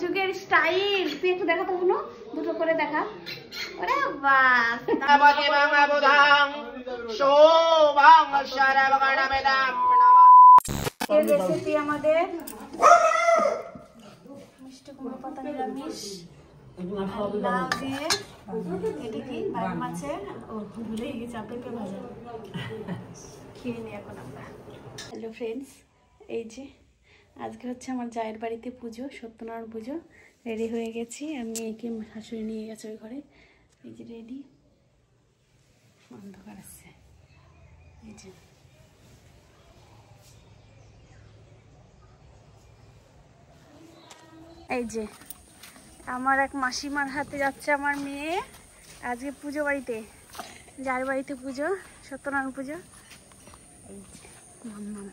যুগের স্টাইল। তুই একটু দেখা তো কোনো দুটো করে দেখা। ওরে বাস এর রেসিপি আমাদের মিষ্টি কুমড়ো পাতা নিরামিষ লাউ দিয়ে, এটা কি বাঘ মাছের ভুলেই গেছে, পেঁপে ভাজা। খেয়ে নিই এখন আমরা। হ্যালো ফ্রেন্ডস, এই যে আজকে হচ্ছে আমার জায়ের বাড়িতে পুজো, সত্যনারায়ণ পুজো। রেডি হয়ে গেছি, আমি একে শাশুড়ি নিয়ে গেছে ওই ঘরে। এই যে রেডি, অন্ধকার আছে। এই যে এই যে আমার এক মাসিমার হাতে যাচ্ছে আমার মেয়ে আজকে পুজো বাড়িতে, যার বাড়িতে পুজো, সত্যনারায়ণ পুজো। এই যে মাম্মাম,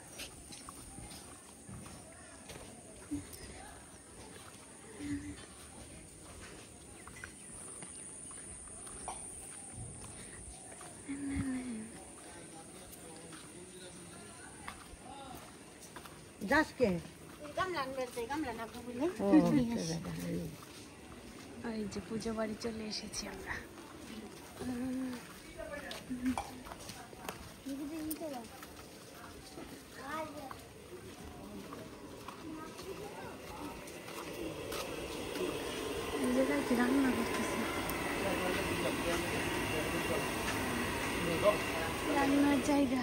এই যে পুজো বাড়ি চলে এসেছি আমরা। এই জায়গায় কি রান্না করতেছে, রান্নার জায়গা।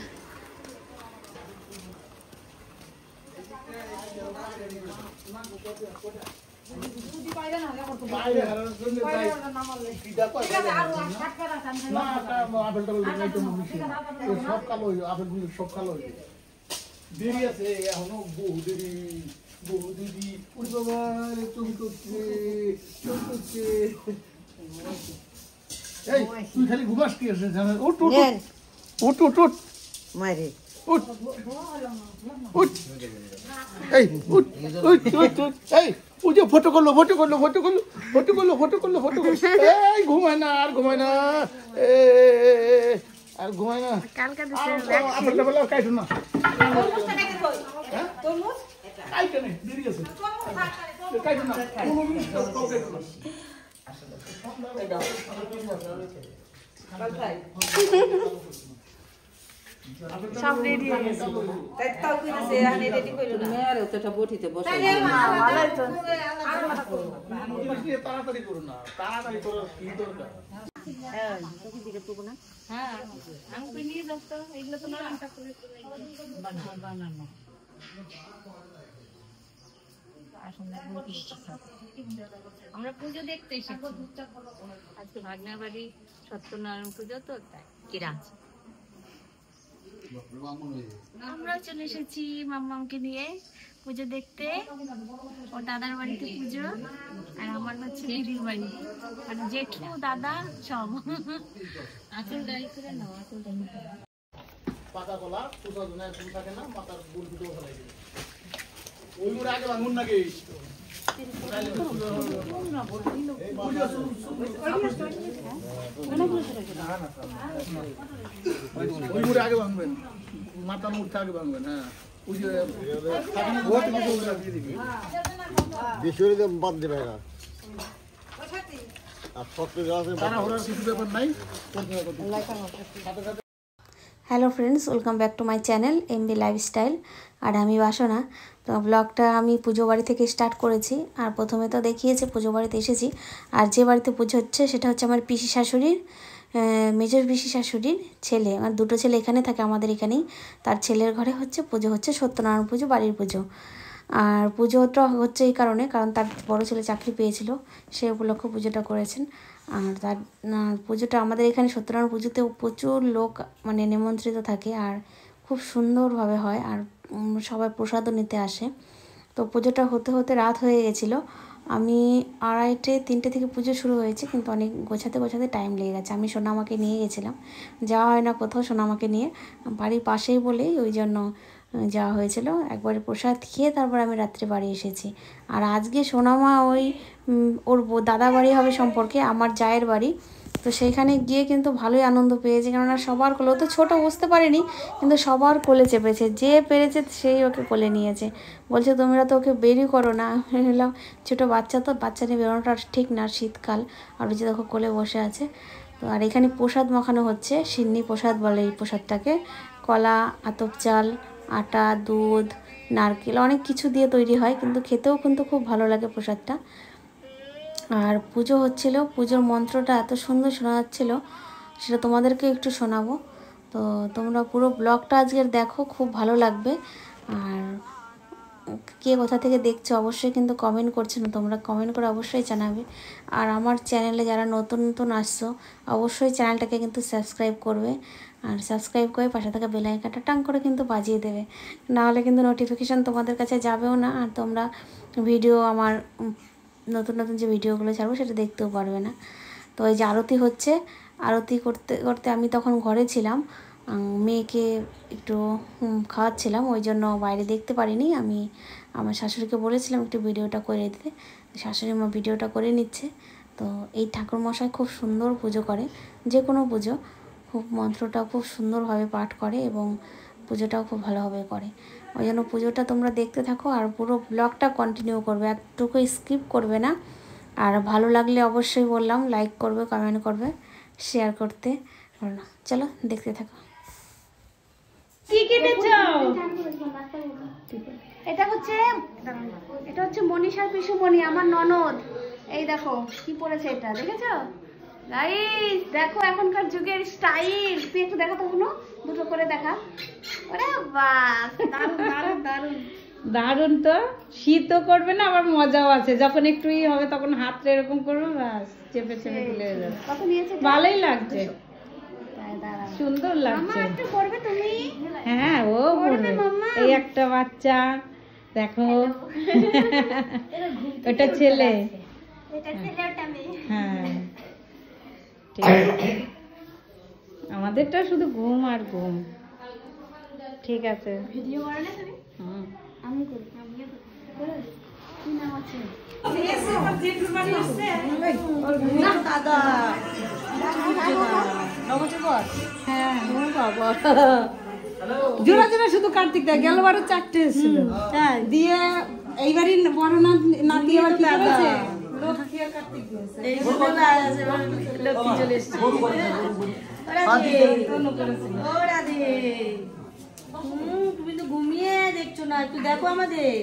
দেরি আছে এখনো, বহু দেরি, বহু দেরি। ওই বাবা চমকচ্ছে চমকচ্ছে। এই তুই খালি ঘুমাস কি আছে? উঠ উঠ উঠ উঠ উঠ মারে উঠ উঠ, এই উঠ উঠ উঠ উঠ। এই পুজো ফটো করলো, ফটো করলো, ফটো করলো, ফটো করলো, ফটো করলো, ফটো করলো। এই ঘুমায় না, আর ঘুমায় না, আর ঘুমায় না। কালকে আপেল টাপেল আর কাইটো না, কাইটো নেই, দেরি আছে, কাইটো না, কোনো জিনিস কাইটো না। সব রেডি হয়ে গেছে। তাড়াতাড়ি করো না, তাড়াতাড়ি করো, কি দরকার? আমরা পুজো দেখতে এসেছি আজকে, ভাগনার বাড়ি সত্যনারায়ণ পুজো, তো তাই কিরা আমরাও চলে এসেছি মাম্মামকে নিয়ে পুজো দেখতে। ও দাদার বাড়িতে পুজো, আর আমার হচ্ছে দিদির বাড়ি, মানে জেঠু দাদা সব। আচল গাড়ি করে নাও, আচল গাড়ি পাকা কলা পূজা জনায় ফুল থাকে না, মাথার বুল দুটো ফেলাই দিবে। ওই মুড়ে আগে ভাঙুন নাকি? ওই মুড়ে আগে ভাঙবেন, মাথার মুড়টা আগে ভাঙবেন। হ্যাঁ ওই যে বাদ দেবে না, কিছু ব্যাপার নাই। Hello friends, welcome back to my channel MB lifestyle. আর আমি বাসনা। তো ব্লগটা আমি পুজো বাড়ি থেকে স্টার্ট করেছি। আর প্রথমে তো দেখিয়েছে পুজো বাড়িতে এসেছি, আর যে বাড়িতে পুজো হচ্ছে সেটা হচ্ছে আমার পিসি শাশুড়ির, মেজর পিসি শাশুড়ির ছেলে। আমার দুটো ছেলে এখানে থাকে, আমাদের এখানেই। তার ছেলের ঘরে হচ্ছে পুজো, হচ্ছে সত্যনারায়ণ পুজো, বাড়ির পুজো। আর পুজোটা হচ্ছে এই কারণে, কারণ তার বড় ছেলে চাকরি পেয়েছিল, সে উপলক্ষে পুজোটা করেছেন। আর তার পুজোটা আমাদের এখানে সত্যনারায়ণ পুজোতেও প্রচুর লোক মানে নিমন্ত্রিত থাকে, আর খুব সুন্দরভাবে হয়, আর সবাই প্রসাদও নিতে আসে। তো পুজোটা হতে হতে রাত হয়ে গেছিলো। আমি 2:30-3টে থেকে পুজো শুরু হয়েছে, কিন্তু অনেক গোছাতে গোছাতে টাইম লেগে গেছে। আমি সোনামাকে নিয়ে গেছিলাম, যাওয়া হয় না কোথাও সোনামাকে নিয়ে, বাড়ির পাশেই বলেই ওই জন্য যাওয়া হয়েছিল। একবারে প্রসাদ খেয়ে তারপর আমি রাত্রে বাড়ি এসেছি। আর আজকে সোনামা ওই ওর দাদা বাড়ি হবে সম্পর্কে, আমার জায়ের বাড়ি, তো সেইখানে গিয়ে কিন্তু ভালোই আনন্দ পেয়েছে, কেননা সবার কোলে, ও তো ছোটো বুঝতে পারেনি, কিন্তু সবার কোলে চেপেছে, যে পেরেছে সেই ওকে কোলে নিয়েছে। বলছে তোমরা তো ওকে বেরই করো না। আমি বললাম ছোটো বাচ্চা তো, বাচ্চা নিয়ে বেরোনোটা ঠিক না, শীতকাল, আর ওই যে দেখো কোলে বসে আছে। তো আর এখানে প্রসাদ মাখানো হচ্ছে, সিন্নি প্রসাদ বলে এই প্রসাদটাকে। কলা, আতপ চাল, আটা, দুধ, নারকেল, অনেক কিছু দিয়ে তৈরি হয়, কিন্তু খেতেও কিন্তু খুব ভালো লাগে প্রসাদটা। আর পুজো হচ্ছিল, পুজোর মন্ত্রটা এত সুন্দর শোনা যাচ্ছিলো, সেটা তোমাদেরকে একটু শোনাবো। তো তোমরা পুরো ব্লগটা আজকের দেখো, খুব ভালো লাগবে। আর কে কোথা থেকে দেখছো অবশ্যই কিন্তু কমেন্ট করছো না, তোমরা কমেন্ট করে অবশ্যই জানাবে। আর আমার চ্যানেলে যারা নতুন নতুন আসছো অবশ্যই চ্যানেলটাকে কিন্তু সাবস্ক্রাইব করবে, আর সাবস্ক্রাইব করে পাশে থাকা বেল আইকনটা টাং করে কিন্তু বাজিয়ে দেবে, নাহলে কিন্তু নোটিফিকেশান তোমাদের কাছে যাবেও না, আর তোমরা ভিডিও আমার নতুন নতুন যে ভিডিওগুলো ছাড়বো সেটা দেখতেও পারবে না। তো এই যে আরতি হচ্ছে, আরতি করতে করতে আমি তখন ঘরে ছিলাম, মেয়েকে একটু খাওয়াচ্ছিলাম, ওই জন্য বাইরে দেখতে পারিনি। আমি আমার শাশুড়িকে বলেছিলাম একটু ভিডিওটা করে দিতে, শাশুড়ি মা ভিডিওটা করে নিচ্ছে। তো এই ঠাকুরমশাই খুব সুন্দর পুজো করে, যে কোনো পুজো খুব মন্ত্রটাও খুব সুন্দরভাবে পাঠ করে এবং পুজোটাও খুব ভালোভাবে করে। ওই জন্য পুজোটা তোমরা দেখতে থাকো আর পুরো ব্লগটা কন্টিনিউ করবে, একটুকু স্কিপ করবে না। আর ভালো লাগলে অবশ্যই বললাম লাইক করবে, কমেন্ট করবে, শেয়ার করতে। চলো দেখতে থাকো। কি কেটেছো? এটা হচ্ছে মনীষার পিসুমণি, আমার ননদ। এই দেখো কি পরেছে, এটা দেখেছো গাইস? দেখো এখনকার যুগের স্টাইল। তুই একটু দেখা তো, দুটো করে দেখা। ওরে বাস, দারুণ দারুণ দারুণ দারুণ। তো শীতও করবে না, আবার মজাও আছে, যখন একটু হবে তখন হাতটা এরকম করবে, ব্যাস চেপে চেপে তুলে যাবে। কত নিয়েছে? ভালোই লাগছে, সুন্দর লাগছে। একটু করবে তুমি? হ্যাঁ ও করবে। এই একটা বাচ্চা দেখো, ওটা ছেলে, হ্যাঁ ঠিক আছে। আমাদেরটা শুধু ঘুম আর ঘুম। ঠিক আছে, ভিডিও করে না তুমি? আমি করি, কি নাম আছে? জোড়া জোড়া শুধু কার্তিক দা গেল বারো 4টে এসেছিল, দিয়ে এইবারই বড় নাতি আবার কি করেছে, লক্ষ্মী আর কার্তিক লক্ষ্মী চলে এসেছে। তুমি তো ঘুমিয়ে দেখছো না, একটু দেখো আমাদের।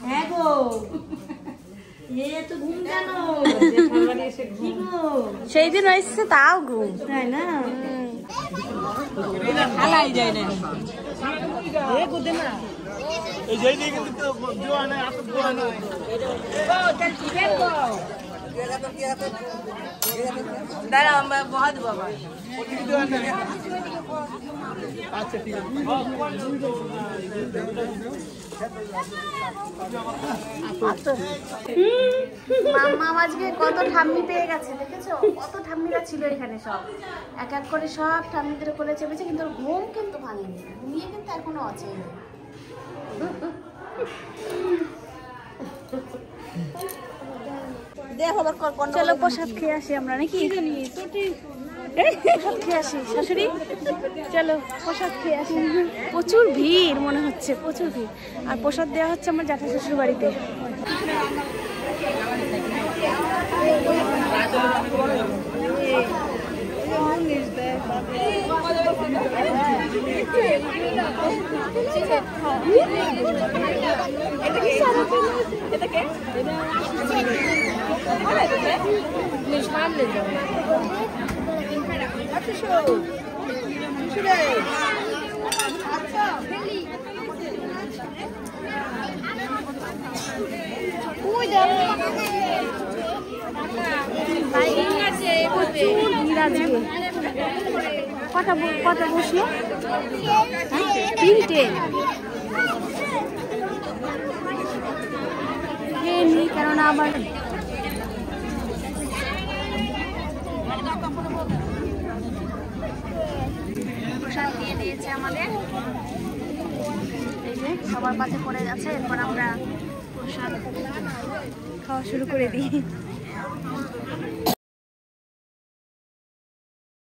হ্যাঁ গো, তো ঘুম কেন? সেই দিন এসছে তাও ঘুম, তাই না? হালাই যায় না। দাঁড়া আমরা বহুত বাবা। আচ্ছা ঠিক আছে। মাম্মা আজকে কত ঠাম্মি পেয়ে গেছে, দেখেছো? কত ঠাম্মিরা ছিল এখানে, সব এক এক করে সব ঠাম্মিদের কোলে চেপেছে, কিন্তু ওর ঘুম কিন্তু ভাঙেনি, ঘুমিয়ে কিন্তু এখনো আছে। চলো প্রসাদ খেয়ে আসি আমরা, নাকি? প্রসাদ খেয়ে আসি শাশুড়ি, চলো প্রসাদ খেয়ে আসি। প্রচুর ভিড় মনে হচ্ছে, প্রচুর ভিড়। আর প্রসাদ দেওয়া হচ্ছে আমার জ্যাঠা শ্বশুর বাড়িতে। কটা বসলো? 3টে। কেননা আবার প্রসাদ দিয়ে দিয়েছে আমাদের, এই যে সবার পাশে পড়ে যাচ্ছে। এরপর আমরা প্রসাদ খাওয়া শুরু করে দিই।